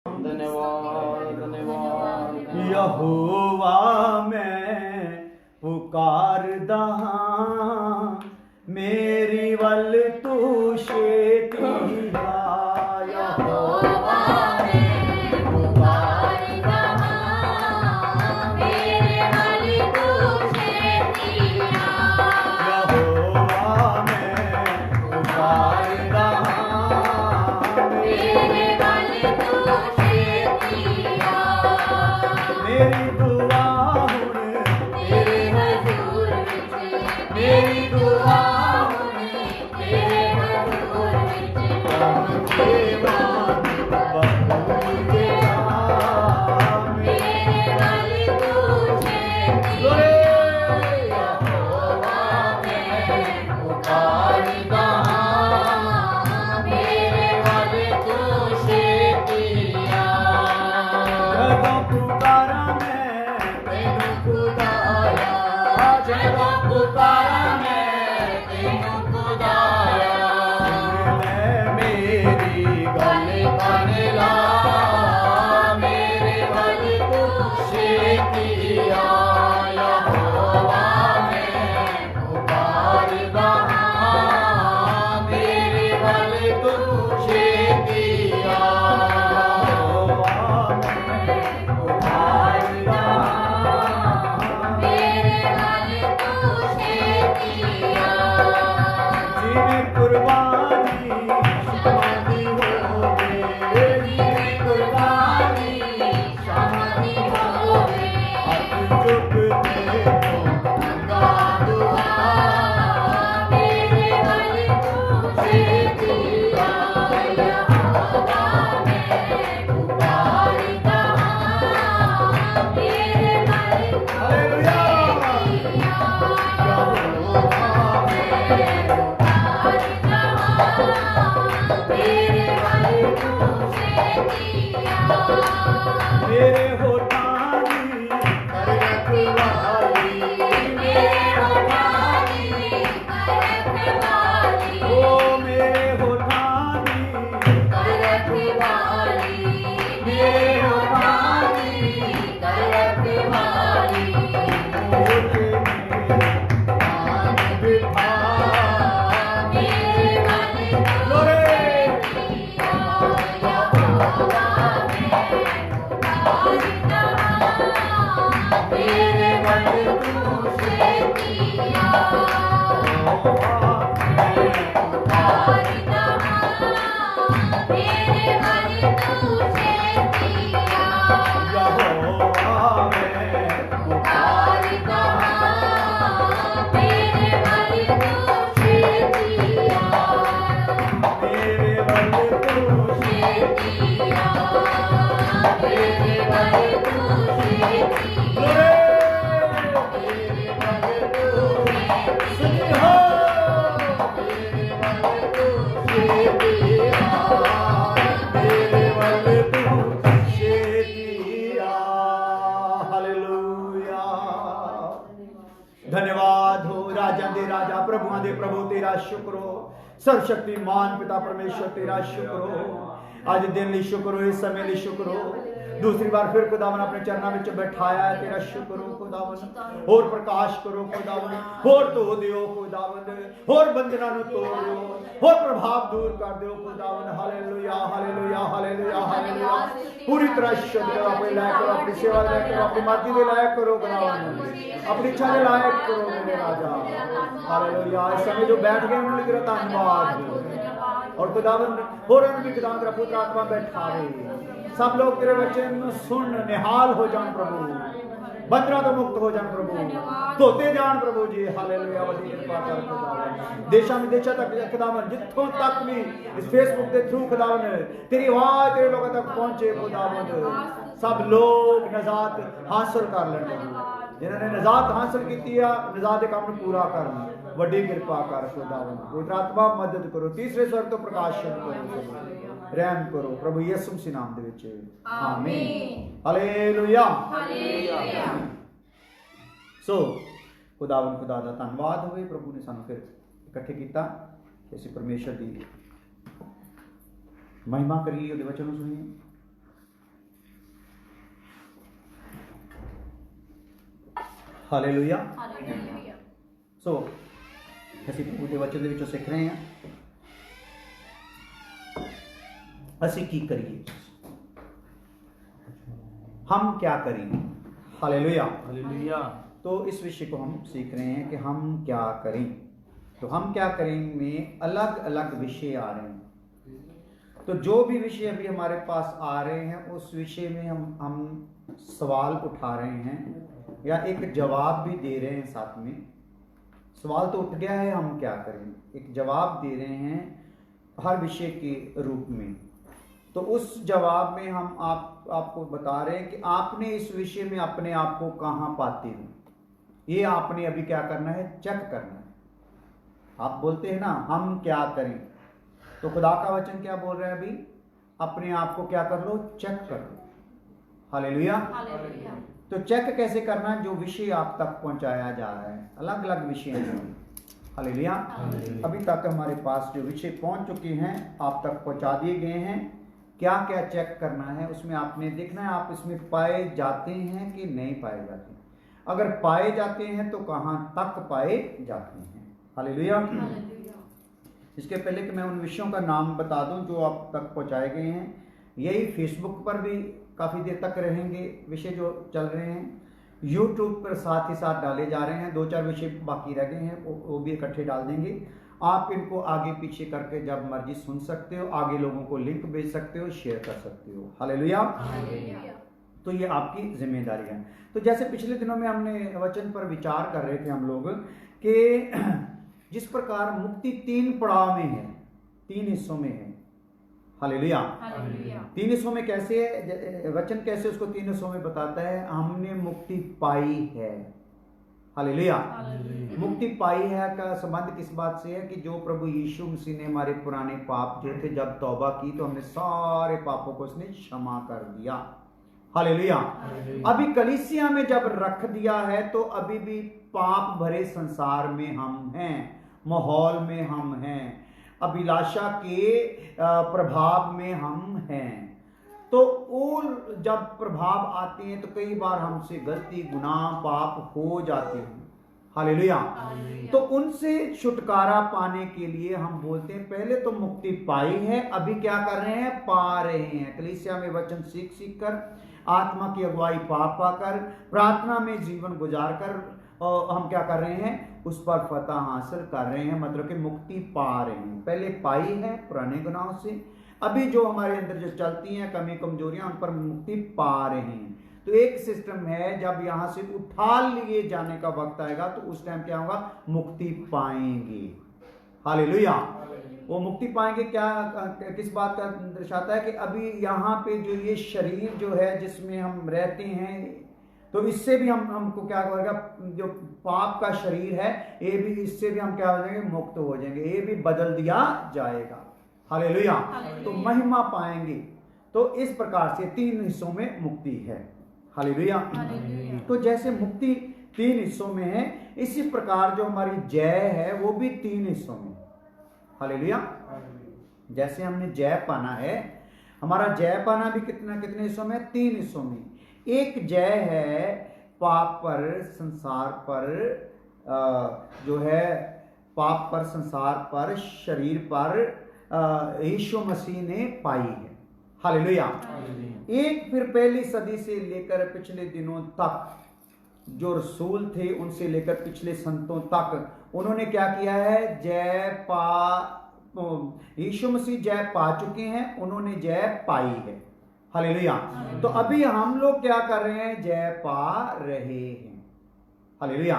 धन्यवाद धन्यवाद। यहोवा मैं पुकारदा हां, मेरी वल तू छेती आ। यहोवा मैं पुकारदा हां, मेरे वल तू छेती आ। यहोवा मैं पुकारदा हां, मेरे वल तू छेती आ। मेरी दुआ हुण तेरे हजूर विच, मेरी दुआ हुण तेरे हजूर विच, पहुंचे मान बबूल के आ। मेरे वल तू छेती आ। यहोवा मैं पुकारदा हां, मेरे वल तू छेती आ। जदों पुकारा मैं तैनूं खुदाया, जदों पुकारा मैं तैनूं खुदाया। मैं मेरी गल कन ला, मेरे वल तू छेती आ। यहोवा मैं पुकारदा हां, मेरे वल तू छेती आ। यहोवा मैं पुकारदा हां, मेरे वल तू छेती आ। जिवें कुर्बानी शादी होवे, जिवें कुर्बानी शादी होवे, हथ चुकते तो मंगा दुआ। मेरे वल तू छेती आ। यहोवा मैं पुकारदा हां, मेरे वल तू छेती आ। यहोवा मैं पुकारदा हां, मेरे वल तू छेती आ। मेरे होठां दी कर रखवाली, मेरे होठां दी कर रखवाली, ओ मेरे होठां दी कर रखवाली, मेरे होठां दी कर रखवाली। होठ में मान बिठा, मेरे वल तू छेती आ। यहोवा मैं पुकारदा हां, मेरे वल तू छेती आ। यहोवा मैं पुकारदा हां, मेरे वल तू छेती आ। यहोवा मैं पुकारदा हां, मेरे वल तू छेती आ। मेरे वल तू छेती आ। मेरे वल तू छेती आ। मेरे वल तू छेती आ। मेरे वल तू छेती आ। मेरे वल तू छेती आ। हालेलुया। धन्यवाद हो राजा दे राजा, प्रभुआं दे प्रभु, तेरा शुक्र हो। सर्वशक्तिमान पिता परमेश्वर तेरा शुक्र हो। आज दिन ਲਈ शुक्र हो, इस समय ਲਈ शुक्र हो। दूसरी बार फिर खुदावन अपने चरणों में बैठाया है, तेरा शुक्र हो खुदावन। और प्रकाश करो खुदावन, और धो दियो खुदावन, और बंधना नु तोड़ दियो, और प्रभाव दूर कर दियो खुदावन। Hallelujah hallelujah hallelujah hallelujah. पूरी तरह शुद्ध करो, अपने लायक करो, अपनी सेवा लायक करो, अपनी मर्जी के लायक करो खुदावन, अपनी इच्छा के लायक करो मेरे राजा। हालेलुया। इस समय जो बैठ गए उन्हें तेरा धन्यवाद। और खुदावन होरन भी खुदावन तेरा पुत्र आत्मा बैठावे, सब लोग तेरे वचन सुन निहाल हो जान प्रभु, बंधना तो मुक्त हो जान प्रभु, धोते जान प्रभु जी। हालेलुया। वडी कृपा कर खुदावन, देशा में देशा तक खुदावन, जिथों तक भी इस फेसबुक के थ्रू खुदावन तेरी आवाज तेरे लोगों तक पहुंचे खुदावन। सब लोग नजात हासिल कर लें प्रभु, जिन्होंने नजात हासिल की है नजात काम पूरा करना। वडी कृपा कर खुदावन, पवित्र आत्मा मदद करो, तीसरे स्वर तो प्रकाशन करो, रहम करो प्रभु यीशु मसीह नाम दे विच आमीन। Hallelujah hallelujah. सो खुदावन खुदा दा धन्यवाद होवे, प्रभु ने सानू फिर इकट्ठे किया कि ਅਸੀਂ परमेश्वर की महिमा करिए, ਉਹਦੇ वचन सुनिए। ਹਾਲੇਲੂਇਆ। ਹਾਲੇਲੂਇਆ। ਸੋ ਅਸੀਂ ਪ੍ਰਭੂ ਦੇ ਵਚਨ ਦੇ ਵਿੱਚੋਂ ਸਿੱਖ ਰਹੇ ਹਾਂ ਅਸੀਂ ਕੀ ਕਰੀਏ, हम क्या करें। हालेलुया। हालेलुया। तो इस विषय को हम सीख रहे हैं कि हम क्या करें। तो हम क्या करें में अलग अलग विषय आ रहे हैं। तो जो भी विषय अभी हमारे पास आ रहे हैं उस विषय में हम सवाल उठा रहे हैं या एक जवाब भी दे रहे हैं। साथ में सवाल तो उठ गया है, हम क्या करें, एक जवाब दे रहे हैं हर विषय के रूप में। तो उस जवाब में हम आपको बता रहे हैं कि आपने इस विषय में अपने आप को कहाँ पाते हो, ये आपने अभी क्या करना है, चेक करना है। आप बोलते हैं ना हम क्या करें, तो खुदा का वचन क्या बोल रहा है अभी, अपने आप को क्या कर लो, चेक कर लो। हालेलुया। हालेलुया। तो चेक कैसे करना, जो विषय आप तक पहुंचाया जा रहा है, अलग अलग विषय हैं। हालेलुया। अभी तक हमारे पास जो विषय पहुंच चुके हैं आप तक पहुंचा दिए गए हैं। क्या क्या चेक करना है उसमें आपने देखना है, आप इसमें पाए जाते हैं कि नहीं पाए जाते। अगर पाए जाते हैं तो कहां तक पाए जाते हैं। हालेलुया। इसके पहले कि मैं उन विषयों का नाम बता दूं जो आप तक पहुंचाए गए हैं, यही फेसबुक पर भी काफ़ी देर तक रहेंगे विषय जो चल रहे हैं, यूट्यूब पर साथ ही साथ डाले जा रहे हैं। 2-4 विषय बाकी रह गए हैं, वो भी इकट्ठे डाल देंगे। आप इनको आगे पीछे करके जब मर्जी सुन सकते हो, आगे लोगों को लिंक भेज सकते हो, शेयर कर सकते हो। हालेलुया। तो ये आपकी जिम्मेदारी है। तो जैसे पिछले दिनों में हमने वचन पर विचार कर रहे थे हम लोग कि जिस प्रकार मुक्ति 3 पड़ाव में है, 3 हिस्सों में है। हालेलुया। 3 हिस्सों में कैसे है, वचन कैसे उसको 3 हिस्सों में बताता है, हमने मुक्ति पाई है। हालेलुया। मुक्ति पाई है का संबंध किस बात से है कि जो प्रभु यीशु मसीह ने हमारे पुराने पाप जो थे जब तौबा की तो हमने सारे पापों को उसने क्षमा कर दिया। हालेलुया। अभी कलीसिया में जब रख दिया है तो अभी भी पाप भरे संसार में हम हैं, माहौल में हम हैं, अभिलाषा के प्रभाव में हम हैं। तो और जब प्रभाव आते हैं तो कई बार हमसे गलती, गुनाह, पाप हो जाते हैं। हालेलुया। तो उनसे छुटकारा पाने के लिए हम बोलते हैं पहले तो मुक्ति पाई है, अभी क्या कर रहे हैं, पा रहे हैं। कलीसिया में वचन सीख सीख कर, आत्मा की अगुवाई पा पाकर, प्रार्थना में जीवन गुजार कर हम क्या कर रहे हैं, उस पर फतह हासिल कर रहे हैं, मतलब कि मुक्ति पा रहे हैं। पहले पाई है पुराने गुनाहों से, अभी जो हमारे अंदर जो चलती हैं कमी कमजोरियां उन पर मुक्ति पा रहे हैं। तो एक सिस्टम है, जब यहां से उठा लिए जाने का वक्त आएगा तो उस टाइम क्या होगा, मुक्ति पाएंगे। हालेलुया। वो मुक्ति पाएंगे क्या, किस बात का दर्शाता है कि अभी यहाँ पे जो ये शरीर जो है जिसमें हम रहते हैं, तो इससे भी हमको क्या होगा, जो पाप का शरीर है ये भी, इससे भी हम क्या हो जाएंगे, मुक्त हो जाएंगे, ये भी बदल दिया जाएगा। हालेलुया। तो महिमा पाएंगे। तो इस प्रकार से 3 हिस्सों में मुक्ति है। हालेलुया। तो जैसे मुक्ति 3 हिस्सों में है, इसी प्रकार जो हमारी जय है वो भी 3 हिस्सों में। हालेलुया। जैसे हमने जय पाना है, हमारा जय पाना भी कितने हिस्सों में, 3 हिस्सों में। एक जय है पाप पर, संसार पर, जो है पाप पर, संसार पर, शरीर पर यीशु मसीह ने पाई है। हालेलुया। एक फिर पहली सदी से लेकर पिछले दिनों तक जो रसूल थे उनसे लेकर पिछले संतों तक उन्होंने क्या किया है, जय यीशु मसीह जय पा चुके हैं, उन्होंने जय पाई है। हालेलुया। तो अभी हम लोग क्या कर रहे हैं, जय पा रहे हैं। हालेलुया।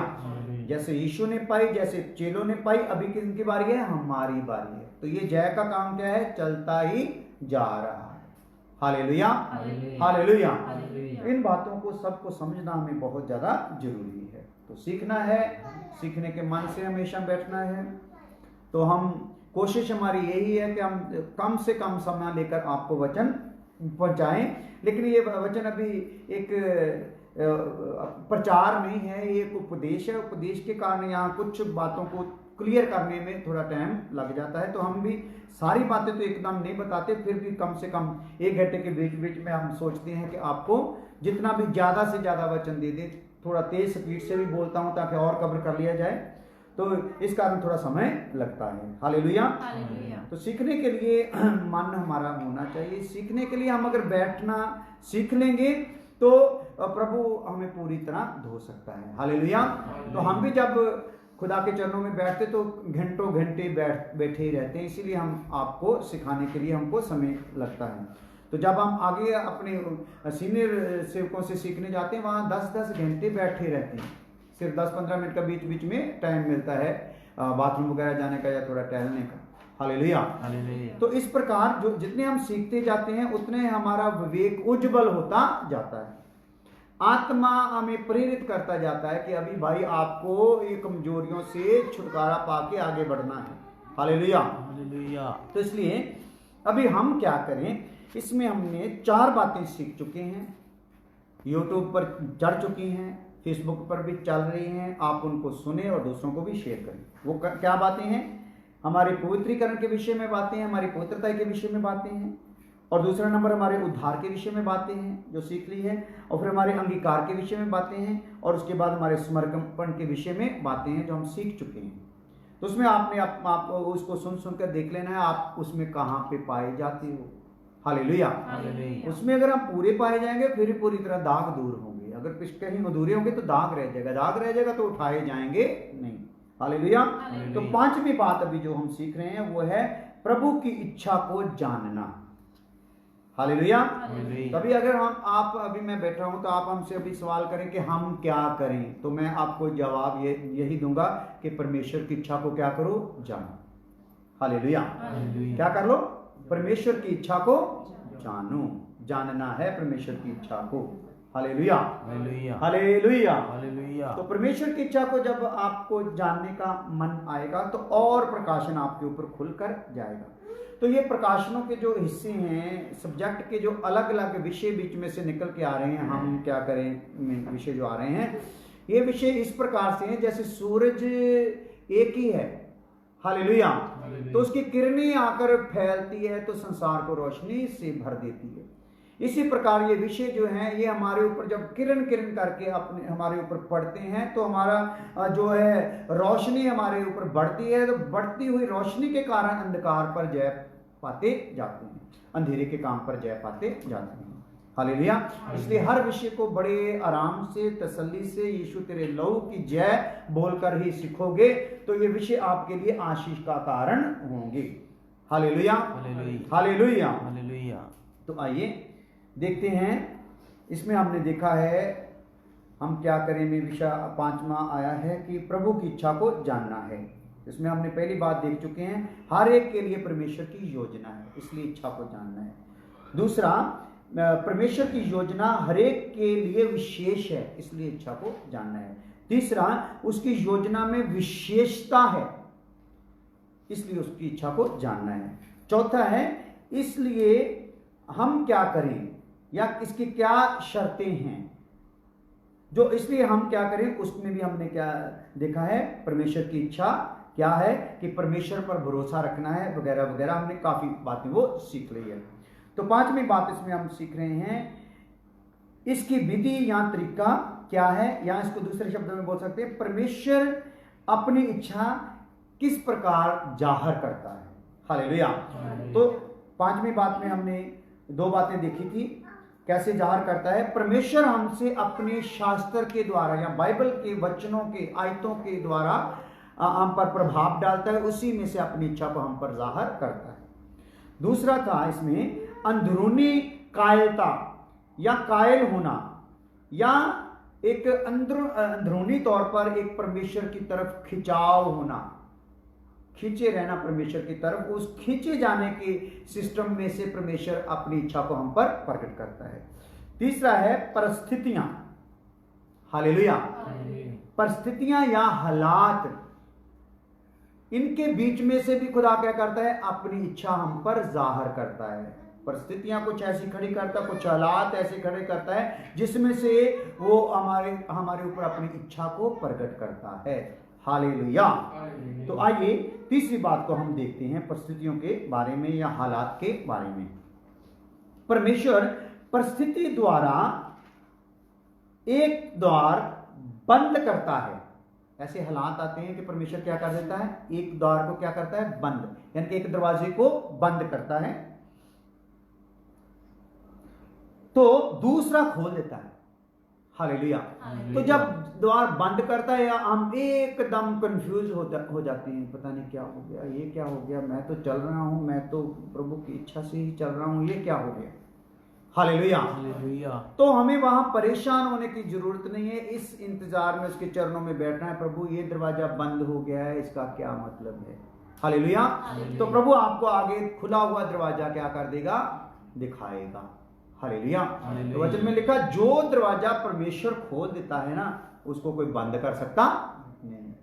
जैसे यीशु ने पाई, जैसे चेलों ने पाई, अभी किसकी बारी है, हमारी बारी है। तो ये जय का काम क्या है, चलता ही जा रहा है। हालेलुया। हालेलुया। इन बातों को सबको समझना हमें बहुत ज्यादा जरूरी है। तो सीखना है, सीखने के मन से हमेशा बैठना है। तो हम कोशिश हमारी यही है कि हम कम से कम समय लेकर आपको वचन पहुंचाएं। लेकिन ये वचन अभी एक प्रचार नहीं है, ये एक उपदेश है। उपदेश के कारण यहाँ कुछ बातों को क्लियर करने में थोड़ा टाइम लग जाता है। तो हम भी सारी बातें तो एकदम नहीं बताते, फिर भी कम से कम 1 घंटे के बीच बीच में हम सोचते हैं कि आपको जितना भी ज़्यादा से ज़्यादा वचन दे दे। थोड़ा तेज स्पीड से भी बोलता हूँ ताकि और कवर कर लिया जाए, तो इस कारण थोड़ा समय लगता है। हालेलुया। तो सीखने के लिए मन हमारा होना चाहिए। सीखने के लिए हम अगर बैठना सीख लेंगे तो प्रभु हमें पूरी तरह धो सकता है। हालेलुया। तो हम भी जब खुदा के चरणों में बैठते तो घंटों घंटे बैठे ही रहते हैं, इसीलिए हम आपको सिखाने के लिए हमको समय लगता है। तो जब हम आगे अपने सीनियर सेवकों से सीखने जाते हैं वहाँ 10-10 घंटे बैठे रहते हैं। सिर्फ 10-15 मिनट का बीच बीच में टाइम मिलता है बाथरूम वगैरह जाने का या थोड़ा टहलने का। हालेलुया। तो इस प्रकार जो जितने हम सीखते जाते हैं उतने हमारा विवेक उज्जवल होता जाता है। आत्मा हमें प्रेरित करता जाता है कि अभी भाई आपको ये कमजोरियों से छुटकारा पाके आगे बढ़ना है। हालेलुया। तो इसलिए अभी हम क्या करें, इसमें हमने 4 बातें सीख चुके हैं, यूट्यूब पर चढ़ चुकी हैं, फेसबुक पर भी चल रही हैं। आप उनको सुने और दूसरों को भी शेयर करें। वो क्या बातें हैं? हमारे पवित्रीकरण के विषय में बातें हैं, हमारी पवित्रता के विषय में बातें हैं, और दूसरा नंबर हमारे उद्धार के विषय में बातें हैं जो सीख ली है, और फिर हमारे अंगीकार के विषय में बातें हैं, और उसके बाद हमारे समर्पण के विषय में बातें हैं जो हम सीख चुके हैं। तो उसमें आपने आपको उसको सुन सुनकर देख लेना है आप उसमें कहाँ पे पाए जाते हो। हालेलुया। उसमें अगर हम पूरे पाए जाएंगे फिर पूरी तरह दाग दूर होंगे। अगर कहीं अधूरे होंगे तो दाग रह जाएगा तो उठाए जाएंगे नहीं। हालेलुया। तो 5वीं बात अभी जो हम सीख रहे हैं वो है प्रभु की इच्छा को जानना। हालेलुया। तभी अगर आप अभी मैं बैठा हूं तो आप हमसे अभी सवाल करें कि हम क्या करें, तो मैं आपको जवाब यही दूंगा कि परमेश्वर की इच्छा को क्या करो, जानो। हालेलुया। क्या कर लो? परमेश्वर की इच्छा को जानो। जानना है परमेश्वर की इच्छा को। हालेलुया। हालेलुया। तो परमेश्वर की इच्छा को जब आपको जानने का मन आएगा तो और प्रकाशन आपके ऊपर खुलकर जाएगा। तो ये प्रकाशनों के जो हिस्से हैं, सब्जेक्ट के जो अलग अलग विषय बीच में से निकल के आ रहे हैं, हम क्या करें विषय जो आ रहे हैं, ये विषय इस प्रकार से हैं जैसे सूरज एक ही है। हालेलुया। तो उसकी किरणें आकर फैलती है तो संसार को रोशनी से भर देती है। इसी प्रकार ये विषय जो हैं ये हमारे ऊपर जब किरण करके अपने हमारे ऊपर पड़ते हैं तो हमारा जो है रोशनी हमारे ऊपर बढ़ती है। तो बढ़ती हुई रोशनी के कारण अंधकार पर जय पाते जाते हैं, अंधेरे के काम पर जय पाते जाते हैं। हालेलुया। इसलिए हर विषय को बड़े आराम से तसल्ली से यीशु तेरे लहू की जय बोलकर ही सीखोगे तो ये विषय आपके लिए आशीष का कारण होंगे। हालेलुया। हालेलुया। तो आइए देखते हैं। इसमें हमने देखा है हम क्या करें में विषय 5वां आया है कि प्रभु की इच्छा को जानना है। इसमें हमने पहली बात देख चुके हैं, हर एक के लिए परमेश्वर की योजना है, इसलिए इच्छा को जानना है। दूसरा, परमेश्वर की योजना हर एक के लिए विशेष है, इसलिए इच्छा को जानना है। तीसरा, उसकी योजना में विशेषता है, इसलिए उसकी इच्छा को जानना है। चौथा है, इसलिए हम क्या करें या इसकी क्या शर्तें हैं, जो इसलिए हम क्या करें उसमें भी हमने क्या देखा है, परमेश्वर की इच्छा क्या है कि परमेश्वर पर भरोसा रखना है वगैरह वगैरह, हमने काफी बातें वो सीख ली है। तो 5वीं बात इसमें हम सीख रहे हैं, इसकी विधि या तरीका क्या है, या इसको दूसरे शब्दों में बोल सकते हैं परमेश्वर अपनी इच्छा किस प्रकार जाहिर करता है। हालेलुया। तो 5वीं बात में हमने 2 बातें देखी थी, कैसे जाहिर करता है। परमेश्वर हमसे अपने शास्त्र के द्वारा या बाइबल के वचनों के आयतों के द्वारा हम पर प्रभाव डालता है, उसी में से अपनी इच्छा को हम पर जाहिर करता है। दूसरा था इसमें अंदरूनी कायलता या कायल होना, या एक अंदरूनी तौर पर एक परमेश्वर की तरफ खिंचाव होना, खींचे रहना परमेश्वर की तरफ। उस खींचे जाने के सिस्टम में से परमेश्वर अपनी इच्छा को हम पर प्रकट करता है। तीसरा है परिस्थितियां। हालेलुया। परिस्थितियां या हालात, इनके बीच में से भी खुदा क्या करता है, अपनी इच्छा हम पर जाहिर करता है। परिस्थितियां कुछ ऐसी खड़ी करता है, कुछ हालात ऐसे खड़े करता है जिसमें से वो हमारे ऊपर अपनी इच्छा को प्रकट करता है। हालेलुया। तो आइए तीसरी बात को हम देखते हैं परिस्थितियों के बारे में या हालात के बारे में। परमेश्वर परिस्थिति द्वारा एक द्वार बंद करता है। ऐसे हालात आते हैं कि परमेश्वर क्या कर देता है, एक द्वार को क्या करता है, बंद, यानी कि एक दरवाजे को बंद करता है तो दूसरा खोल देता है। हालेलुया। तो जब द्वार बंद करता है या हम एकदम कंफ्यूज हो जाते हैं, पता नहीं क्या हो गया, ये क्या हो गया, मैं तो चल रहा हूं, मैं तो प्रभु की इच्छा से ही चल रहा हूं, ये क्या हो गया। हालेलुया। तो हमें वहां परेशान होने की जरूरत नहीं है, इस इंतजार में उसके चरणों में बैठना है, प्रभु ये दरवाजा बंद हो गया है, इसका क्या मतलब है। हालेलुया। तो प्रभु आपको आगे खुला हुआ दरवाजा क्या कर देगा, दिखाएगा। हालेलुया। तो वचन में लिखा, जो दरवाजा परमेश्वर खोल देता है ना, उसको कोई बंद कर सकता नहीं।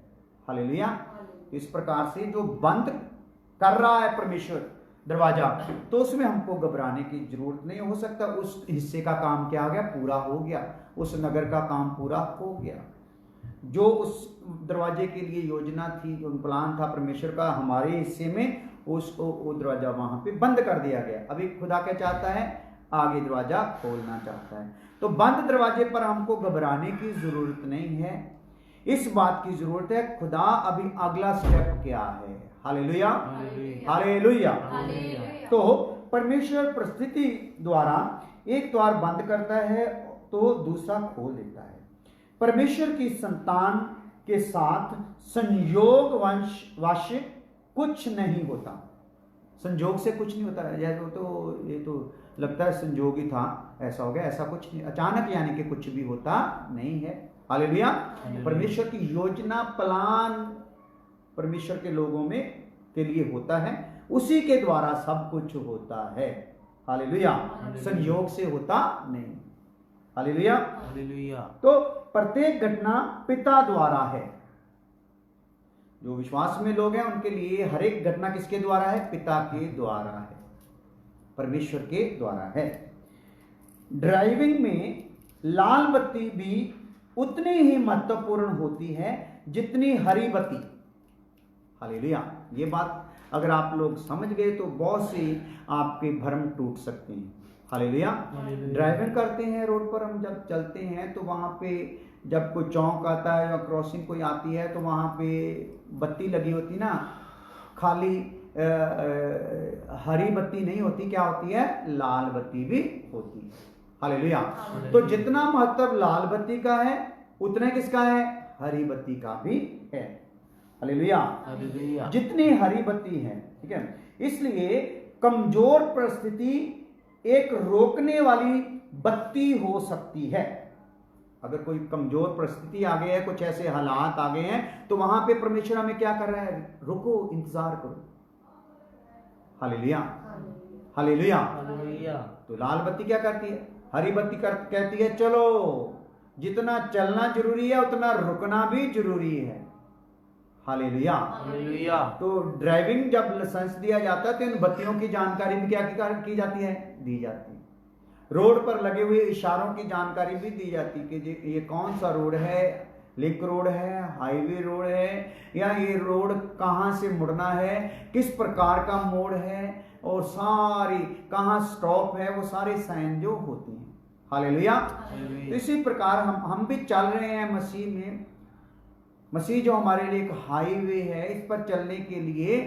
हालेलुया। इस प्रकार से जो बंद कर रहा है परमेश्वर दरवाजा, तो उसमें हमको घबराने की जरूरत नहीं। हो सकता उस हिस्से का काम क्या हो गया, पूरा हो गया, उस नगर का काम पूरा हो गया, जो उस दरवाजे के लिए योजना थी, प्लान था परमेश्वर का हमारे हिस्से में, वो दरवाजा वहां पे बंद कर दिया गया। अभी खुदा क्या चाहता है, आगे दरवाजा खोलना चाहता है। तो बंद दरवाजे पर हमको घबराने की जरूरत नहीं है। इस बात की जरूरत है, खुदा अभी अगला स्टेप क्या है। Hallelujah, hallelujah. तो परमेश्वर परिस्थिति द्वारा एक द्वार बंद करता है तो दूसरा खोल देता है। परमेश्वर की संतान के साथ संयोग वश कुछ नहीं होता। संयोग से कुछ नहीं होता है, ये तो लगता है संयोग ही था, ऐसा हो गया, ऐसा कुछ नहीं, अचानक यानी कि कुछ भी होता नहीं है। हालेलुया। परमेश्वर की योजना, प्लान परमेश्वर के लोगों में के लिए होता है, उसी के द्वारा सब कुछ होता है। हालेलुया। संयोग से होता नहीं। Hallelujah, hallelujah. तो प्रत्येक घटना पिता द्वारा है। जो विश्वास में लोग हैं उनके लिए हर एक घटना किसके द्वारा है, पिता के द्वारा है, परमेश्वर के द्वारा है। ड्राइविंग में लाल बत्ती भी उतनी ही महत्वपूर्ण होती है जितनी हरी बत्ती। हालेलुया। ये बात अगर आप लोग समझ गए तो बहुत से आपके भ्रम टूट सकते हैं। हालेलुया। ड्राइविंग करते हैं रोड पर, हम जब चलते हैं तो वहां पे जब कोई चौक आता है या क्रॉसिंग कोई आती है तो वहां पे बत्ती लगी होती ना, खाली हरी बत्ती नहीं होती, क्या होती है, लाल बत्ती भी होती है। हालेलुया। तो जितना महत्व लाल बत्ती का है उतना किसका है, हरी बत्ती का भी है। हालेलुया। जितनी हरी बत्ती है, ठीक है। इसलिए कमजोर परिस्थिति एक रोकने वाली बत्ती हो सकती है। अगर कोई कमजोर परिस्थिति आ गई है, कुछ ऐसे हालात आ गए हैं, तो वहां पे परमेश्वर हमें क्या कर रहा है, रुको, इंतजार करो। Hallelujah, hallelujah. तो लाल बत्ती क्या करती है, हरी बत्ती कहती है चलो, जितना चलना जरूरी है उतना रुकना भी जरूरी है। Hallelujah, hallelujah. तो ड्राइविंग जब लाइसेंस दिया जाता है तो इन बत्तियों की जानकारी भी क्या की जाती है, दी जाती है। रोड पर लगे हुए इशारों की जानकारी भी दी जाती है कि ये कौन सा रोड है, लिंक रोड है, हाईवे रोड है, या ये रोड कहाँ से मुड़ना है, किस प्रकार का मोड़ है, और सारी कहाँ स्टॉप है, वो सारे साइन जो होते हैं। हालेलुया। तो इसी प्रकार हम भी चल रहे हैं मसीह में। मसीह जो हमारे लिए एक हाईवे है, इस पर चलने के लिए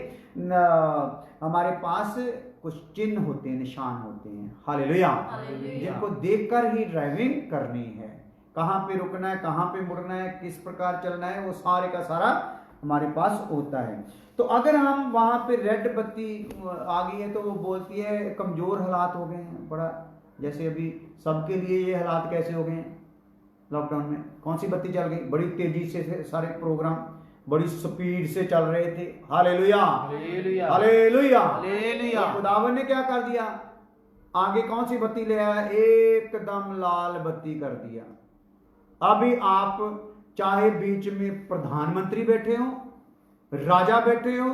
हमारे पास कुछ चिन्ह होते हैं, निशान होते हैं। हालेलुया। जिनको देखकर ही ड्राइविंग करनी है, कहाँ पे रुकना है, कहाँ पे मुड़ना है, किस प्रकार चलना है, वो सारे का सारा हमारे पास होता है। तो अगर हम वहां पे रेड बत्ती आ गई है तो वो बोलती है कमजोर हालात हो गए हैं, बड़ा, जैसे अभी सबके लिए ये हालात कैसे हो गए हैं, लॉकडाउन में कौन सी बत्ती चल गई, बड़ी तेजी से सारे प्रोग्राम बड़ी स्पीड से चल रहे थे। Hallelujah, hallelujah, hallelujah. खुदावन ने क्या कर दिया, आगे कौन सी बत्ती ले आया, एकदम लाल बत्ती कर दिया। अभी आप चाहे बीच में प्रधानमंत्री बैठे हो, राजा बैठे हो,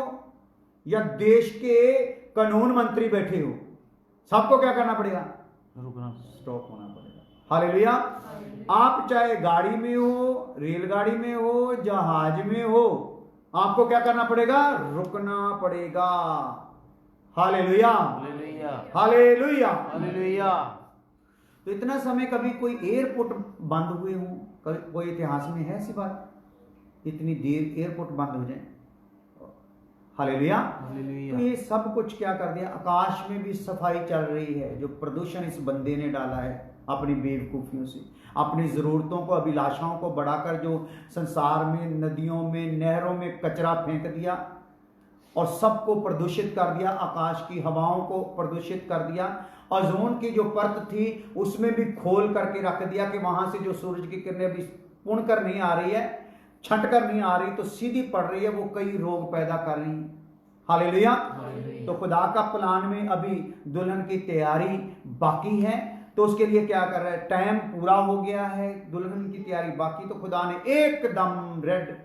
या देश के कानून मंत्री बैठे हो, सबको क्या करना पड़ेगा, रुकना, स्टॉप होना पड़ेगा। हालेलुया। आप चाहे गाड़ी में हो, रेलगाड़ी में हो, जहाज में हो, आपको क्या करना पड़ेगा? रुकना पड़ेगा। Hallelujah, hallelujah, hallelujah, hallelujah. तो इतना समय कभी कोई एयरपोर्ट बंद हुए हो? कोई इतिहास में है ऐसी बात? इतनी देर एयरपोर्ट बंद हो जाए? हालेलुया। तो ये सब कुछ क्या कर दिया? आकाश में भी सफाई चल रही है। जो प्रदूषण इस बंदे ने डाला है अपनी बेवकूफियों से, अपनी जरूरतों को, अभिलाषाओं को बढ़ाकर जो संसार में, नदियों में, नहरों में कचरा फेंक दिया और सबको प्रदूषित कर दिया, आकाश की हवाओं को प्रदूषित कर दिया, ओजोन की जो परत थी उसमें भी खोल करके रख दिया कि वहां से जो सूरज की किरणें अभी पुण कर नहीं आ रही है, छट कर नहीं आ रही, तो सीधी पड़ रही है, वो कई रोग पैदा कर रही है। हालेलुया। तो खुदा का प्लान में अभी दुल्हन की तैयारी बाकी है, तो उसके लिए क्या कर रहा है? टाइम पूरा हो गया है, दुल्हन की तैयारी बाकी, तो खुदा ने एकदम रेड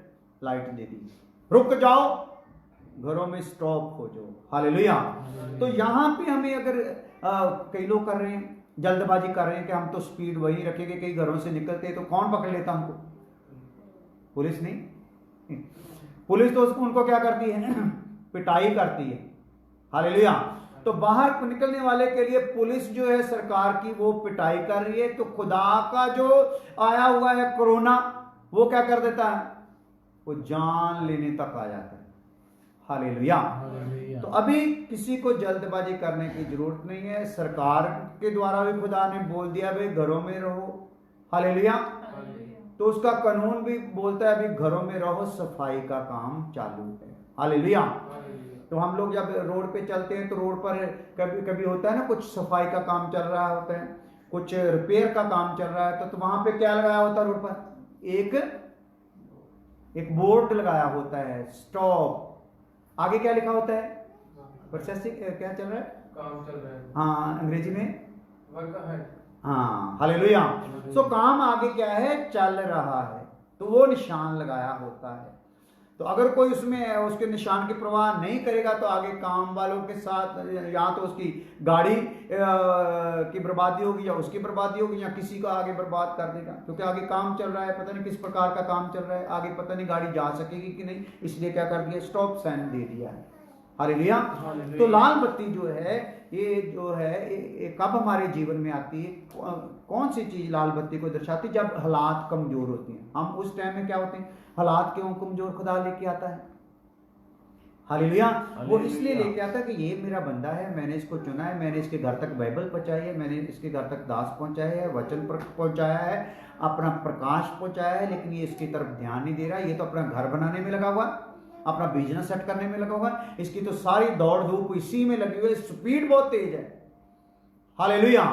लाइट दे दी, रुक जाओ, घरों में स्टॉप हो जाओ। हालेलुया। तो यहां पे हमें अगर कई लोग कर रहे हैं, जल्दबाजी कर रहे हैं कि हम तो स्पीड वही रखेंगे, कई घरों से निकलते हैं तो कौन पकड़ लेता हमको? पुलिस नहीं, पुलिस तो उनको क्या करती है? पिटाई करती है। हालेलुया। तो बाहर निकलने वाले के लिए पुलिस जो है सरकार की, वो पिटाई कर रही है। तो खुदा का जो आया हुआ है कोरोना, वो क्या कर देता है? वो जान लेने तक आ जाता है। हालेलुया। तो अभी किसी को जल्दबाजी करने की जरूरत नहीं है। सरकार के द्वारा भी खुदा ने बोल दिया भाई घरों में रहो। हालेलुया। तो उसका कानून भी बोलता है अभी घरों में रहो, सफाई का काम चालू है। हालेलुया। तो हम लोग जब रोड पे चलते हैं तो रोड पर कभी कभी होता है ना, कुछ सफाई का काम चल रहा होता है, कुछ रिपेयर का काम चल रहा है, तो वहां पे क्या लगाया होता है? रोड पर एक बोर्ड लगाया होता है, स्टॉप। आगे क्या लिखा होता है? प्रोसेसिंग क्या चल रहा है? काम चल रहा है। हाँ, अंग्रेजी में वर्क है। हाँ, हालेलुया। सो काम आगे क्या है? चल रहा है, तो वो निशान लगाया होता है। तो अगर कोई उसमें उसके निशान की परवाह नहीं करेगा तो आगे काम वालों के साथ या तो उसकी गाड़ी की बर्बादी होगी, या उसकी बर्बादी होगी, या किसी को आगे बर्बाद कर देगा, क्योंकि आगे काम चल रहा है, पता नहीं किस प्रकार का काम चल रहा है, आगे पता नहीं गाड़ी जा सकेगी कि नहीं, इसलिए क्या कर दिया? स्टॉप साइन दे दिया है। हालेलुया। तो लाल बत्ती जो है, ये कब हमारे जीवन में आती है? कौन सी चीज लाल बत्ती को दर्शाती? जब हालात कमजोर होते हैं। हम उस टाइम में क्या होते हैं? हालात क्यों कमजोर खुदा लेके आता है? हालेलुया। वो इसलिए लेके आता है कि ये मेरा बंदा है, मैंने इसको चुना है, मैंने इसके घर तक बाइबल पहुंचाई है, मैंने इसके घर तक दास पहुंचाया है, वचन पहुंचाया है, अपना प्रकाश पहुंचाया है, लेकिन ये इसकी तरफ ध्यान नहीं दे रहा। ये तो अपना घर बनाने में लगा हुआ, अपना बिजनेस सेट करने में लगा हुआ, इसकी तो सारी दौड़ धूप इसी में लगी हुई है, स्पीड बहुत तेज है। हालेलुया।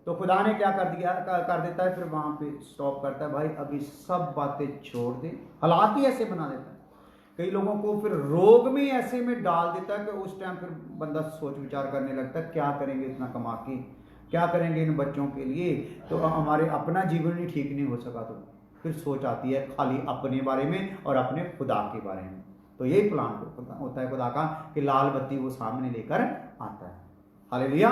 तो खुदा ने क्या कर देता है? फिर वहां पे स्टॉप करता है, भाई अभी सब बातें छोड़ दे। हालात ही ऐसे बना देता है, कई लोगों को फिर रोग में ऐसे में डाल देता है कि उस टाइम फिर बंदा सोच विचार करने लगता है, क्या करेंगे इतना कमा के, क्या करेंगे इन बच्चों के लिए, तो हमारे अपना जीवन ही ठीक नहीं हो सका, तो फिर सोच आती है खाली अपने बारे में और अपने खुदा के बारे में। तो यही प्लान होता है खुदा का कि लाल बत्ती वो सामने लेकर आता है। हालेलुया।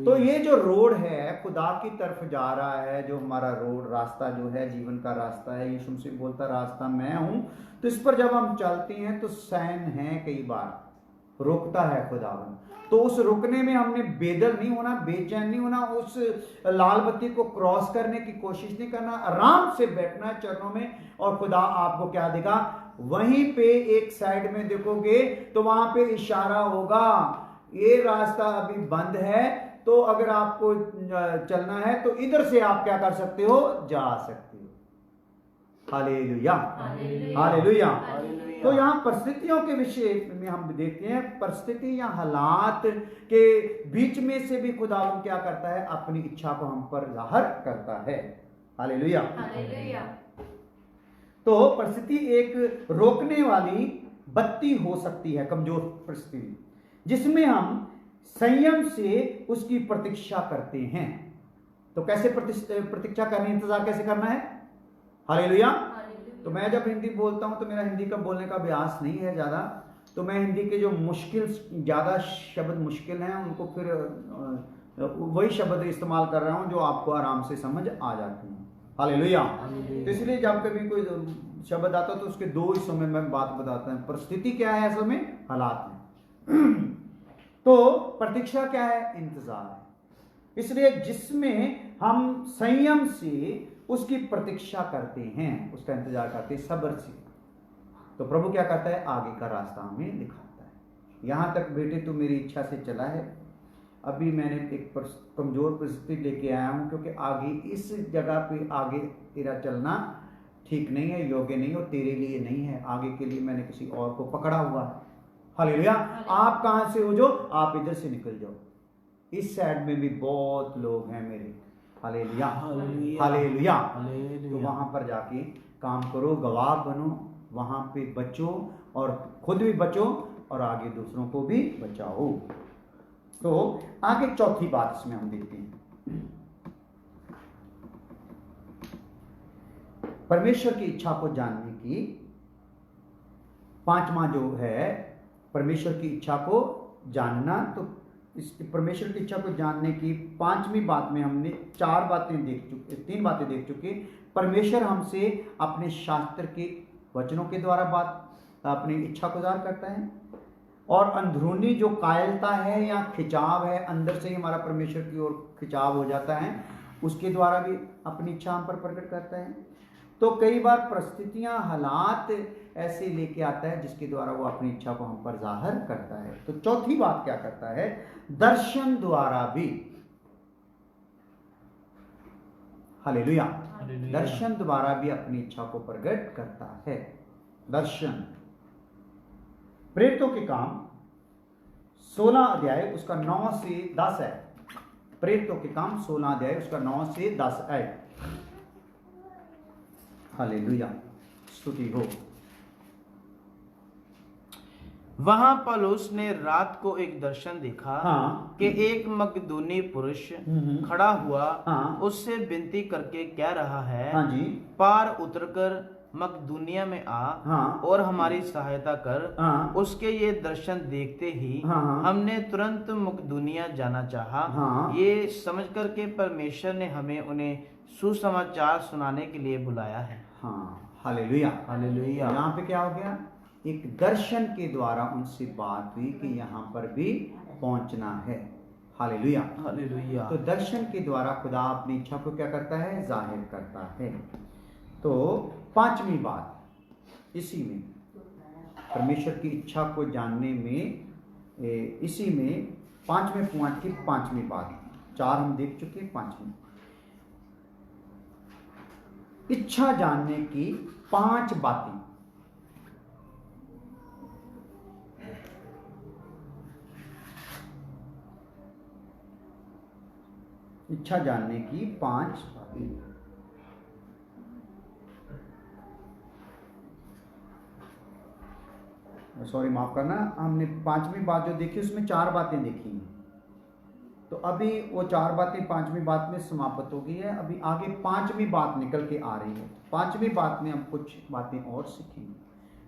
तो ये जो रोड है खुदा की तरफ जा रहा है, जो हमारा रोड रास्ता जो है जीवन का रास्ता है, यीशु मसीह बोलता रास्ता मैं हूं, तो इस पर जब हम चलते हैं तो सैन है, कई बार रोकता है खुदावन। तो उस रुकने में हमने बेदल नहीं होना, बेचैन नहीं होना, उस लाल बत्ती को क्रॉस करने की कोशिश नहीं करना, आराम से बैठना है चरणों में, और खुदा आपको क्या देगा? वहीं पे एक साइड में देखोगे तो वहां पे इशारा होगा, ये रास्ता अभी बंद है, तो अगर आपको चलना है तो इधर से आप क्या कर सकते हो? जा सकते हो। Hallelujah, hallelujah. तो यहाँ परिस्थितियों के विषय में हम देखते हैं, परिस्थिति या हालात के बीच में से भी खुदा क्या करता है? अपनी इच्छा को हम पर जाहिर करता है। हालेलुया। तो परिस्थिति एक रोकने वाली बत्ती हो सकती है, कमजोर परिस्थिति, जिसमें हम संयम से उसकी प्रतीक्षा करते हैं। तो कैसे प्रतीक्षा करनी, इंतजार कैसे करना है? हालेलुया। तो मैं जब हिंदी बोलता हूं तो मेरा हिंदी का बोलने का अभ्यास नहीं है ज्यादा, तो मैं हिंदी के जो ज्यादा शब्द मुश्किल हैं उनको फिर वही शब्द इस्तेमाल कर रहा हूं जो आपको आराम से समझ आ जाते हैं। हालेलुया। तो इसलिए जब कभी कोई शब्द आता तो उसके दो हिस्सों में मैं बात बताता हूं। परिस्थिति क्या है असल में, हालात में। तो प्रतीक्षा क्या है, इंतजार है। इसलिए जिसमें हम संयम से उसकी प्रतीक्षा करते हैं, उसका इंतजार करते हैं सब्र से, तो प्रभु क्या करता है, आगे का रास्ता हमें दिखाता है। यहां तक बेटे तू मेरी इच्छा से चला है, अभी मैंने एक कमजोर परिस्थिति लेके आया हूं, क्योंकि आगे इस जगह पे आगे तेरा चलना ठीक नहीं है, योग्य नहीं, और तेरे लिए नहीं है, आगे के लिए मैंने किसी और को पकड़ा हुआ है। हालेलुया। आप कहां से हो, जो आप इधर से निकल जाओ। इस साइड में भी बहुत लोग हैं मेरे। Hallelujah hallelujah. तो वहां पर जाके काम करो, गवाह बनो, वहां पे बचो, और खुद भी बचो और आगे दूसरों को भी बचाओ। तो आगे चौथी बात इसमें हम देखते हैं, परमेश्वर की इच्छा को जानने की पांचवा जो है, परमेश्वर की इच्छा को जानना। तो इस परमेश्वर की इच्छा को जानने की पांचवी बात में हमने तीन बातें देख चुके। परमेश्वर हमसे अपने शास्त्र के वचनों के द्वारा अपनी इच्छा को जाहिर करता है, और अंदरूनी जो कायलता है या खिंचाव है, अंदर से ही हमारा परमेश्वर की ओर खिंचाव हो जाता है, उसके द्वारा भी अपनी इच्छा हम पर प्रकट करता है। तो कई बार परिस्थितियां, हालात ऐसे लेके आता है जिसके द्वारा वो अपनी इच्छा को हम पर जाहिर करता है। तो चौथी बात क्या करता है, दर्शन द्वारा भी। हालेलुया। दर्शन द्वारा भी अपनी इच्छा को प्रकट करता है। दर्शन, प्रेरितों के काम 16 अध्याय उसका 9 से 10 है। प्रेरितों के काम 16 अध्याय उसका 9 से 10 है। हालेलुया, स्तुति हो। वहां पौलुस ने रात को एक दर्शन देखा, हाँ। कि एक मकदूनी पुरुष खड़ा हुआ, हाँ। उससे विनती करके कह रहा है, हाँ जी, पार उतरकर मकदूनिया में आ, हाँ। और हमारी सहायता कर। हाँ। उसके ये दर्शन देखते ही हाँ। हमने तुरंत मकदूनिया जाना चाहा, हाँ। ये समझ कर के परमेश्वर ने हमें उन्हें सुसमाचार सुनाने के लिए बुलाया है। हाँ। Hallelujah hallelujah. यहाँ पे क्या हो गया, एक दर्शन के द्वारा उनसे बात हुई कि यहाँ पर भी पहुंचना है। Hallelujah hallelujah. तो दर्शन के द्वारा खुदा अपनी इच्छा को क्या करता है, जाहिर करता है। तो पांचवी बात इसी में, परमेश्वर की इच्छा को जानने में, इसी में पांचवें पॉइंट की पांचवी बात, चार हम देख चुके, पांचवी इच्छा जानने की 5 बातें। इच्छा जानने की 5 बातें। सॉरी, माफ करना, हमने 5वीं बात जो देखी उसमें 4 बातें देखी हैं। तो अभी वो 4 बातें 5वीं बात में समाप्त हो गई है। अभी आगे 5वीं बात निकल के आ रही है। 5वीं बात में हम कुछ बातें और सीखेंगे।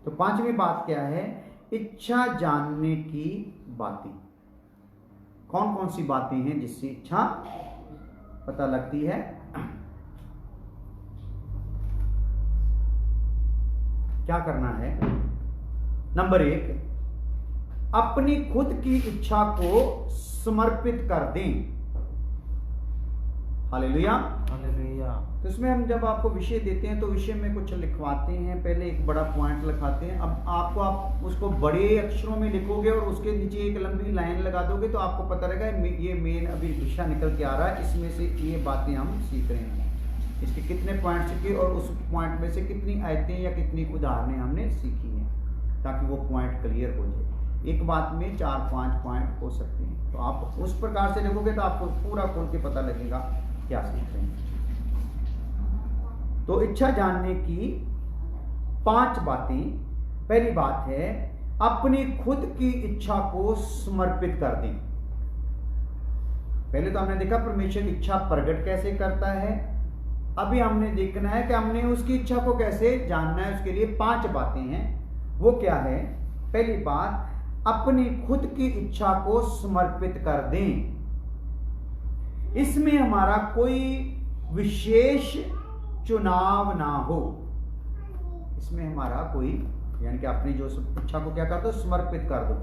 तो 5वीं बात क्या है, इच्छा जानने की बातें। कौन कौन सी बातें हैं जिससे इच्छा पता लगती है। क्या करना है, नंबर 1, अपनी खुद की इच्छा को समर्पित कर दें। Hallelujah hallelujah. तो इसमें हम जब आपको विषय देते हैं तो विषय में कुछ लिखवाते हैं, पहले एक बड़ा पॉइंट लिखाते हैं। अब आपको आप उसको बड़े अक्षरों में लिखोगे और उसके नीचे एक लंबी लाइन लगा दोगे तो आपको पता रहेगा ये मेन अभी विषय निकल के आ रहा है, इसमें से ये बातें हम सीख रहे हैं, इसके कितने पॉइंट सीखे और उस पॉइंट में से कितनी आयतें या कितनी उदाहरणें हमने सीखी हैं, ताकि वो पॉइंट क्लियर हो जाए। एक बात में 4-5 पॉइंट हो सकते हैं, तो आप उस प्रकार से लिखोगे तो आपको पूरा खोल के पता लगेगा क्या सीख रहे हैं। तो इच्छा जानने की 5 बातें। पहली बात है, अपनी खुद की इच्छा को समर्पित कर दें। पहले तो हमने देखा परमेश्वर इच्छा प्रकट कैसे करता है। अभी हमने देखना है कि हमने उसकी इच्छा को कैसे जानना है। उसके लिए 5 बातें हैं। वो क्या है, पहली बात, अपनी खुद की इच्छा को समर्पित कर दें। इसमें हमारा कोई विशेष चुनाव ना हो। इसमें हमारा कोई यानी कि अपनी जो इच्छा को क्या कर दो, समर्पित कर दो।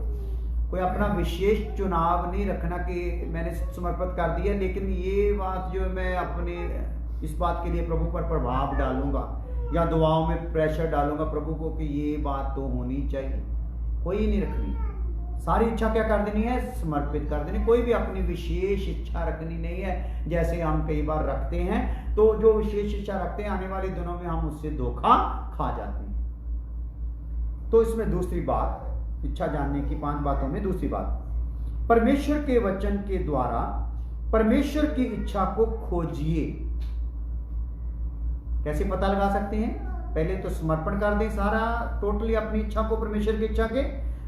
कोई अपना विशेष चुनाव नहीं रखना कि मैंने समर्पित कर दिया, लेकिन ये बात जो मैं अपने इस बात के लिए प्रभु पर प्रभाव डालूंगा या दुआओं में प्रेशर डालूंगा प्रभु को कि ये बात तो होनी चाहिए, कोई नहीं रखनी। सारी इच्छा क्या कर देनी है, समर्पित कर देनी। कोई भी अपनी विशेष इच्छा रखनी नहीं है, जैसे हम कई बार रखते हैं। तो जो विशेष इच्छा रखते हैं आने वाले दिनों में हम उससे धोखा खा जाते हैं। तो इसमें दूसरी बात, इच्छा जानने की 5 बातों में दूसरी बात, परमेश्वर के वचन के द्वारा परमेश्वर की इच्छा को खोजिए। कैसे पता लगा सकते हैं? पहले तो समर्पण कर दें सारा, टोटली अपनी इच्छा को परमेश्वर की इच्छा के।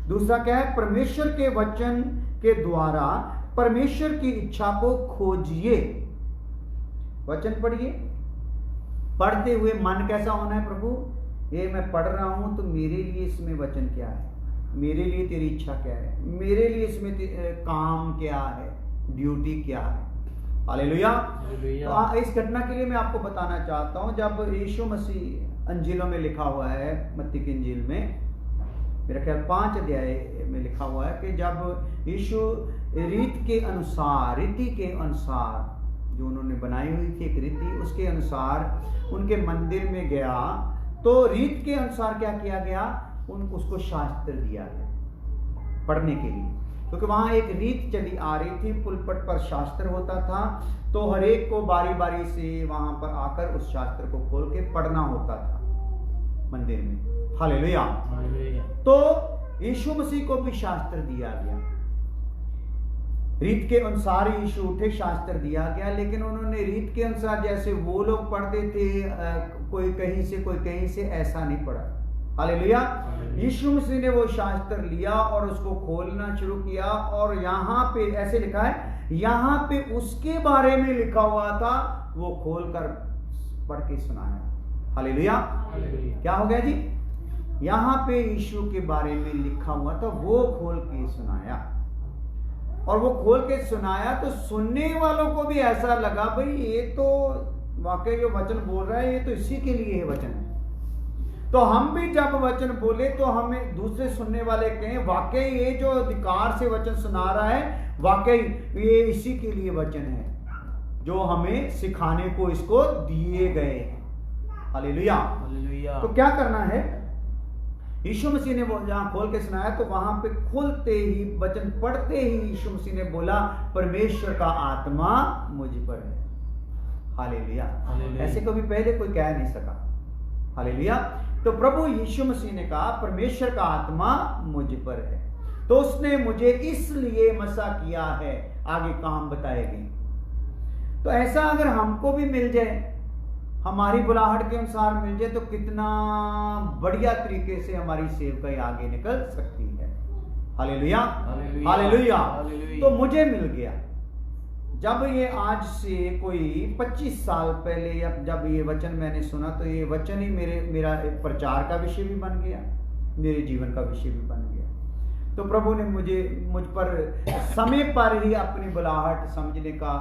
दूसरा क्या है, परमेश्वर के वचन के द्वारा परमेश्वर की इच्छा को खोजिए। वचन पढ़िए, पढ़ते हुए मन कैसा होना है, प्रभु ये मैं पढ़ रहा हूं तो मेरे लिए इसमें वचन क्या है, मेरे लिए तेरी इच्छा क्या है, मेरे लिए इसमें काम क्या है, ड्यूटी क्या है। हालेलुया। तो इस घटना के लिए मैं आपको बताना चाहता हूं, जब यीशु मसीह अंजीलों में लिखा हुआ है, मत्ती की इंजील में मेरा ख्याल 5 अध्याय में लिखा हुआ है कि जब यीशु रीति के अनुसार जो उन्होंने बनाई हुई थी एक रीति, उसके अनुसार उनके मंदिर में गया, तो रीत के अनुसार क्या किया गया, उसको शास्त्र दिया गया पढ़ने के लिए, क्योंकि वहां एक रीत चली आ रही थी, पुलपट पर शास्त्र होता था, तो हर एक को बारी बारी से वहां पर आकर उस शास्त्र को खोल के पढ़ना होता था मंदिर में। हालेलुया। तो यीशु मसीह को भी शास्त्र दिया गया, रीत के अनुसार यीशु उठे, शास्त्र दिया गया, लेकिन उन्होंने रीत के अनुसार जैसे वो लोग पढ़ते थे, कोई कहीं से कोई कहीं से, ऐसा नहीं पढ़ा। हालेलुया। यीशु मसीह ने वो शास्त्र लिया और उसको खोलना शुरू किया, और यहाँ पे ऐसे लिखा है, यहाँ पे उसके बारे में लिखा हुआ था, वो खोलकर पढ़ के सुनाया। हालेलुया। क्या हो गया जी, यहाँ पे यीशु के बारे में लिखा हुआ था, वो खोल के सुनाया, और वो खोल के सुनाया तो सुनने वालों को भी ऐसा लगा, भाई ये तो वाकई जो वचन बोल रहा है ये तो इसी के लिए है वचन है। तो हम भी जब वचन बोले तो हमें दूसरे सुनने वाले कहें, वाकई ये जो अधिकार से वचन सुना रहा है, वाकई ये इसी के लिए वचन है जो हमें सिखाने को इसको दिए गए हैं। हालेलुया। तो क्या करना है, यीशु मसीह ने वो जहां खोल के सुनाया, तो वहां पे खुलते ही वचन पढ़ते ही यीशु मसीह ने बोला, परमेश्वर का आत्मा मुझ पर है। हालेलुया। ऐसे कभी पहले कोई कह नहीं सका। हालेलुया। तो प्रभु यीशु मसीह ने कहा, परमेश्वर का आत्मा मुझ पर है, तो उसने मुझे इसलिए मसा किया है, आगे काम बताएंगे। तो ऐसा अगर हमको भी मिल जाए, हमारी बुलाहट के अनुसार मिल जाए, तो कितना बढ़िया तरीके से हमारी सेवकाई आगे निकल सकती है। हालेलुया। हालेलुया। तो मुझे मिल गया, जब ये आज से कोई 25 साल पहले या जब ये वचन मैंने सुना, तो ये वचन ही मेरा प्रचार का विषय भी बन गया, मेरे जीवन का विषय भी बन गया। तो प्रभु ने मुझ पर समय पर ही अपनी बुलाहट समझने का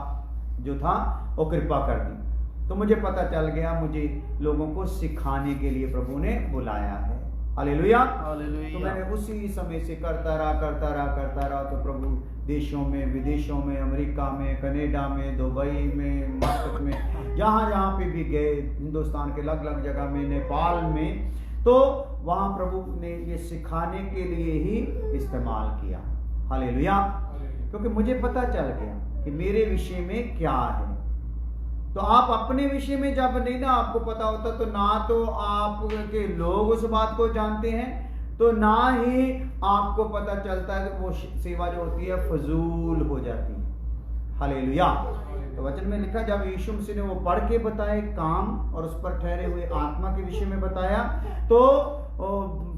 जो था वो कृपा कर दी। तो मुझे पता चल गया, मुझे लोगों को सिखाने के लिए प्रभु ने बुलाया है। हालेलुया। तो मैंने उसी समय से करता रहा। तो प्रभु देशों में, विदेशों में, अमेरिका में, कनाडा में, दुबई में, मस्कत में, जहाँ पे भी गए, हिंदुस्तान के अलग अलग जगह में, नेपाल में, तो वहाँ प्रभु ने ये सिखाने के लिए ही इस्तेमाल किया। हालेलुया। क्योंकि मुझे पता चल गया कि मेरे विषय में क्या है। तो आप अपने विषय में जब नहीं ना आपको पता होता, तो ना तो आपके लोग उस बात को जानते हैं, तो ना ही आपको पता चलता है कि वो सेवा जो होती है फजूल हो जाती है। हालेलुया। तो वचन में लिखा, जब यीशु मसीह ने वो पढ़ के बताए काम और उस पर ठहरे हुए आत्मा के विषय में बताया, तो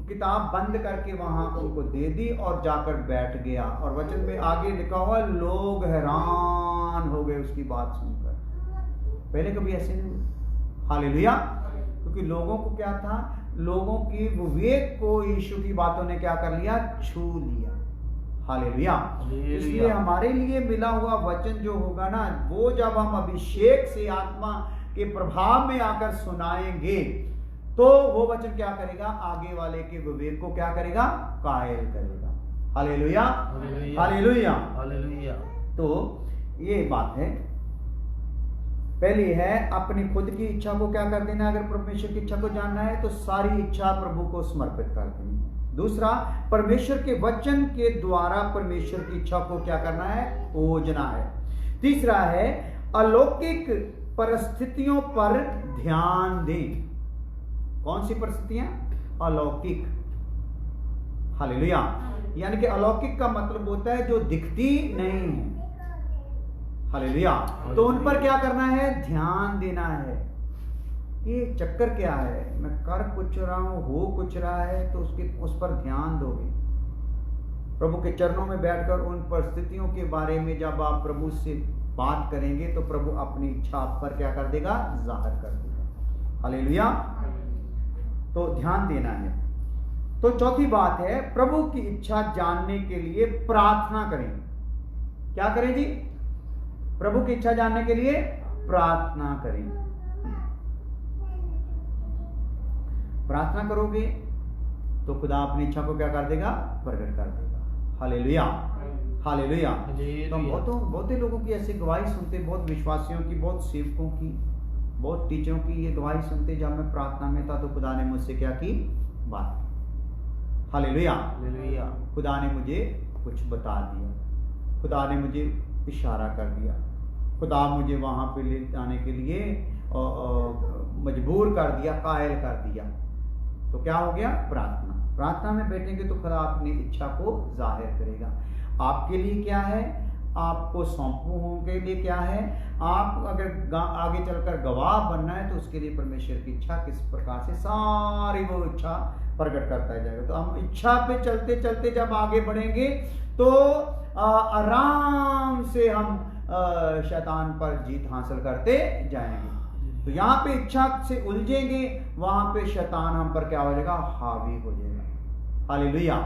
किताब बंद करके वहां उनको दे दी और जाकर बैठ गया। और वचन में आगे लिखा हुआ, लोग हैरान हो गए उसकी बात सुनकर। पहले कभी ऐसे नहीं हुआ। हालेलुया। क्योंकि लोगों को क्या था, लोगों की विवेक को यीशु की बातों ने क्या कर लिया, छू लिया। हालेलुया। इसलिए हमारे लिए मिला हुआ वचन जो होगा ना, वो जब हम अभिषेक से, आत्मा के प्रभाव में आकर सुनाएंगे तो वो वचन क्या करेगा, आगे वाले के विवेक को क्या करेगा, कायल करेगा। Hallelujah, hallelujah, hallelujah. तो ये बात है। पहली है अपनी खुद की इच्छा को क्या कर देना, अगर परमेश्वर की इच्छा को जानना है तो सारी इच्छा प्रभु को समर्पित कर देनी। दूसरा, परमेश्वर के वचन के द्वारा परमेश्वर की इच्छा को क्या करना है, खोजना है। तीसरा है अलौकिक परिस्थितियों पर ध्यान दें। कौन सी परिस्थितियां, अलौकिक। हालेलुया, यानी कि अलौकिक का मतलब होता है जो दिखती नहीं है। हालेलुया, तो उन पर क्या करना है, ध्यान देना है। ये चक्कर क्या है, मैं कर कुछ रहा हूं, हो कुछ रहा है, तो उस पर ध्यान दोगे। प्रभु के चरणों में बैठकर उन परिस्थितियों के बारे में जब आप प्रभु से बात करेंगे तो प्रभु अपनी इच्छा आप पर क्या कर देगा, जाहिर कर देगा। हालेलुया, तो ध्यान देना है। तो चौथी बात है प्रभु की इच्छा जानने के लिए प्रार्थना करें। क्या करें जी, प्रभु की इच्छा जानने के लिए प्रार्थना करें। प्रार्थना करोगे तो खुदा अपनी इच्छा को क्या कर देगा, प्रकट कर देगा। Hallelujah, hallelujah. तो बहुते लोगों की ऐसी गवाही सुनते, बहुत विश्वासियों की, बहुत सेवकों की, बहुत टीचरों की ये गवाही सुनते, जब मैं प्रार्थना में था तो खुदा ने मुझसे क्या की, बात की। Hallelujah, hallelujah. खुदा ने मुझे कुछ बता दिया, खुदा ने मुझे इशारा कर दिया, खुदा मुझे वहां पे ले जाने के लिए मजबूर कर दिया, कायल कर दिया। तो क्या हो गया, प्रार्थना। प्रार्थना में बैठेंगे तो खुदा अपनी इच्छा को जाहिर करेगा। आपके लिए क्या है, आपको सौंपू के लिए क्या है, आप अगर आगे चलकर गवाह बनना है तो उसके लिए परमेश्वर की इच्छा किस प्रकार से सारी वो इच्छा प्रकट करता जाएगा। तो हम इच्छा पे चलते चलते जब आगे बढ़ेंगे तो आराम से हम शैतान पर जीत हासिल करते जाएंगे। तो यहाँ पे इच्छा से उलझेंगे, वहां पे शैतान हम पर क्या हो जाएगा, हावी हो जाएगा। हालेलुया,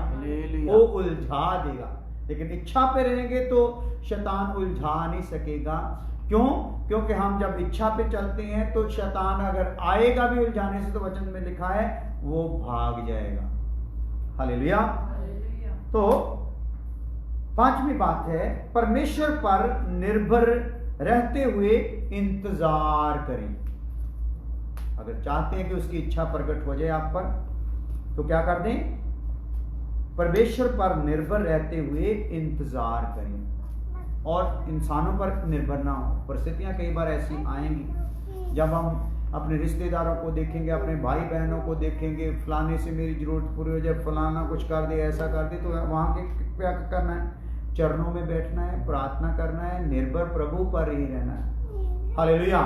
वो उलझा देगा। लेकिन इच्छा पे रहेंगे तो शैतान उलझा नहीं सकेगा। क्यों? क्योंकि हम जब इच्छा पे चलते हैं तो शैतान अगर आएगा भी उलझाने से तो वचन में लिखा है वो भाग जाएगा। हालेलुया। तो पांचवी बात है परमेश्वर पर निर्भर रहते हुए इंतजार करें। अगर चाहते हैं कि उसकी इच्छा प्रकट हो जाए आप पर तो क्या कर दें, परमेश्वर पर निर्भर रहते हुए इंतजार करें और इंसानों पर निर्भर ना हो। परिस्थितियां कई बार ऐसी आएंगी जब हम अपने रिश्तेदारों को देखेंगे, अपने भाई बहनों को देखेंगे, फलाने से मेरी जरूरत पूरी हो जाए, फलाना कुछ कर दे, ऐसा कर दे, तो वहां के क्या करना है, चरणों में बैठना है, प्रार्थना करना है, निर्भर प्रभु पर ही रहना है। हालेलुया।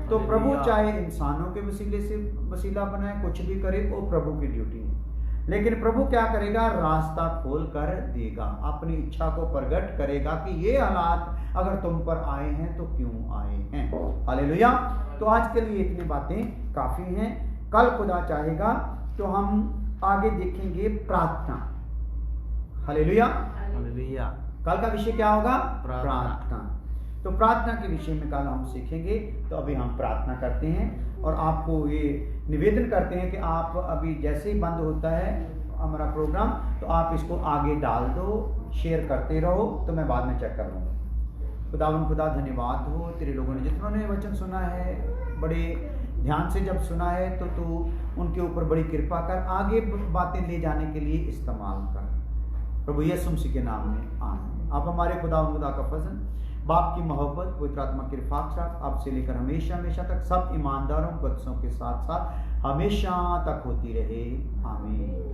तो प्रभु चाहे इंसानों के वसीले से वसीला बनाए, कुछ भी करे, वो प्रभु की ड्यूटी है। लेकिन प्रभु क्या करेगा, रास्ता खोल कर देगा, अपनी इच्छा को प्रकट करेगा कि ये हालात अगर तुम पर आए हैं तो क्यों आए हैं। हालेलुया। तो आज के लिए इतनी बातें काफी हैं। कल खुदा चाहेगा तो हम आगे देखेंगे प्रार्थना। Hallelujah, hallelujah. कल का विषय क्या होगा, प्रार्थना। तो प्रार्थना के विषय में कल हम सीखेंगे। तो अभी हम प्रार्थना करते हैं और आपको ये निवेदन करते हैं कि आप अभी जैसे ही बंद होता है हमारा प्रोग्राम तो आप इसको आगे डाल दो, शेयर करते रहो, तो मैं बाद में चेक कर लूँगा। खुदा धन्यवाद हो तेरे लोगों ने जितनों ने वचन सुना है, बड़े ध्यान से जब सुना है तो तू उनके ऊपर बड़ी कृपा कर, आगे बातें ले जाने के लिए इस्तेमाल कर। प्रभु यीशु मसीह के नाम में आमीन। आप हमारे खुदा का फजल, बाप की मोहब्बत, पवित्र आत्मा की रिफाकत आपसे लेकर हमेशा हमेशा तक सब ईमानदारों बच्चों के साथ साथ हमेशा तक होती रहे। आमीन।